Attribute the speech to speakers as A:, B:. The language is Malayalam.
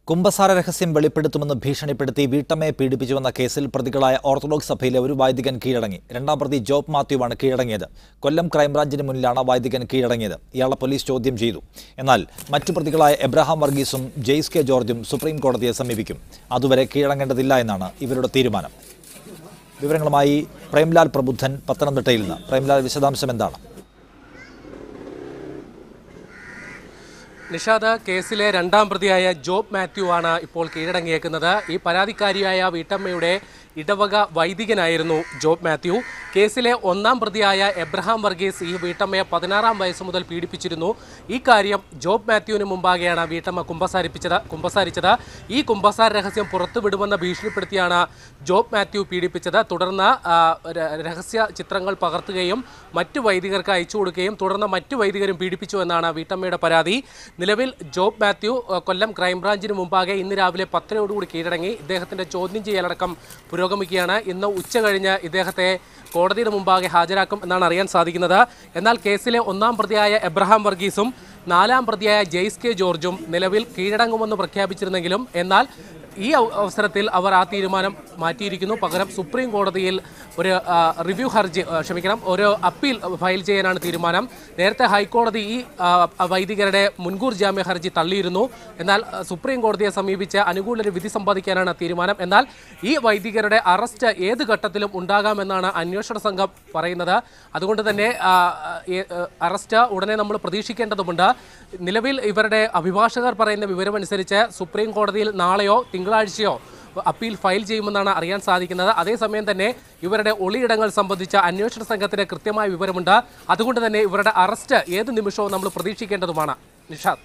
A: കുംഭസാര രഹസ്യം വെളിപ്പെടുത്തുമെന്ന് ഭീഷണിപ്പെടുത്തി വീട്ടമ്മയെ പീഡിപ്പിച്ചുവെന്ന കേസിൽ പ്രതികളായ ഓർത്തഡോക്സ് സഭയിലെ ഒരു വൈദികൻ കീഴടങ്ങി. രണ്ടാം പ്രതി ജോബ് മാത്യുവാണ് കീഴടങ്ങിയത്. കൊല്ലം ക്രൈംബ്രാഞ്ചിന് മുന്നിലാണ് വൈദികൻ കീഴടങ്ങിയത്. ഇയാളെ പോലീസ് ചോദ്യം ചെയ്തു. എന്നാൽ മറ്റു പ്രതികളായ എബ്രഹാം വർഗീസും ജെയ്സ് കെ ജോർജും സുപ്രീം കോടതിയെ സമീപിക്കും. അതുവരെ കീഴടങ്ങേണ്ടതില്ല എന്നാണ് ഇവരുടെ തീരുമാനം. വിവരങ്ങളുമായി പ്രേംലാൽ പ്രബുദ്ധൻ പത്തനംതിട്ടയിൽ നിന്ന്. പ്രേംലാൽ, വിശദാംശം എന്താണ്?
B: നിഷാദ്, കേസിലെ രണ്ടാം പ്രതിയായ ജോബ് മാത്യു ആണ് ഇപ്പോൾ കീഴടങ്ങിയേക്കുന്നത്. ഈ പരാതിക്കാരിയായ വീട്ടമ്മയുടെ ഇടവക വൈദികനായിരുന്നു ജോബ് മാത്യു. കേസിലെ ഒന്നാം പ്രതിയായ എബ്രഹാം വർഗീസ് ഈ വീട്ടമ്മയെ 16-ാം വയസ്സ് മുതൽ പീഡിപ്പിച്ചിരുന്നു. ഈ കാര്യം ജോബ് മാത്യുവിന് മുമ്പാകെയാണ് വീട്ടമ്മ കുമ്പസാരിച്ചത്. ഈ കുമ്പസാര രഹസ്യം പുറത്തുവിടുമെന്ന് ഭീഷണിപ്പെടുത്തിയാണ് ജോബ് മാത്യു പീഡിപ്പിച്ചത്. തുടർന്ന് രഹസ്യ ചിത്രങ്ങൾ പകർത്തുകയും മറ്റു വൈദികർക്ക് അയച്ചു കൊടുക്കുകയും തുടർന്ന് മറ്റു വൈദികരും പീഡിപ്പിച്ചു എന്നാണ് വീട്ടമ്മയുടെ പരാതി. നിലവിൽ ജോബ് മാത്യു കൊല്ലം ക്രൈംബ്രാഞ്ചിന് മുമ്പാകെ ഇന്ന് രാവിലെ 10-ഓടുകൂടി കീഴടങ്ങി. ഇദ്ദേഹത്തിൻ്റെ ചോദ്യം ചെയ്യലടക്കം പുരോഗമിക്കുകയാണ്. ഇന്ന് ഉച്ച കഴിഞ്ഞ് ഇദ്ദേഹത്തെ കോടതിയുടെ മുമ്പാകെ ഹാജരാക്കും എന്നാണ് അറിയാൻ സാധിക്കുന്നത്. എന്നാൽ കേസിലെ ഒന്നാം പ്രതിയായ എബ്രഹാം വർഗീസും 4-ാം പ്രതിയായ ജെയ്സ് കെ ജോർജും നിലവിൽ കീഴടങ്ങുമെന്ന് പ്രഖ്യാപിച്ചിരുന്നെങ്കിലും എന്നാൽ ഈ അവസരത്തിൽ അവർ ആ തീരുമാനം മാറ്റിയിരിക്കുന്നു. പകരം സുപ്രീം കോടതിയിൽ ഒരു അപ്പീൽ ഫയൽ ചെയ്യാനാണ് തീരുമാനം. നേരത്തെ ഹൈക്കോടതി ഈ വൈദികരുടെ മുൻകൂർ ജാമ്യ ഹർജി തള്ളിയിരുന്നു. എന്നാൽ സുപ്രീം കോടതിയെ സമീപിച്ച് അനുകൂല വിധി സമ്പാദിക്കാനാണ് തീരുമാനം. എന്നാൽ ഈ വൈദികരുടെ അറസ്റ്റ് ഏത് ഘട്ടത്തിലും ഉണ്ടാകാമെന്നാണ് അന്വേഷണ സംഘം പറയുന്നത്. അതുകൊണ്ട് തന്നെ അറസ്റ്റ് ഉടനെ നമ്മൾ പ്രതീക്ഷിക്കേണ്ടതുണ്ട്. നിലവിൽ ഇവരുടെ അഭിഭാഷകർ പറയുന്ന വിവരമനുസരിച്ച് സുപ്രീം കോടതിയിൽ നാളെയോ തിങ്കളാഴ്ചയോ അപ്പീൽ ഫയൽ ചെയ്യുമെന്നാണ് അറിയാൻ സാധിക്കുന്നത്. അതേസമയം തന്നെ ഇവരുടെ ഒളിയിടങ്ങൾ സംബന്ധിച്ച അന്വേഷണ സംഘത്തിന് കൃത്യമായ വിവരമുണ്ട്. അതുകൊണ്ട് തന്നെ ഇവരുടെ അറസ്റ്റ് ഏത് നിമിഷവും നമ്മൾ പ്രതീക്ഷിക്കേണ്ടതുമാണ്. നിഷാദ്.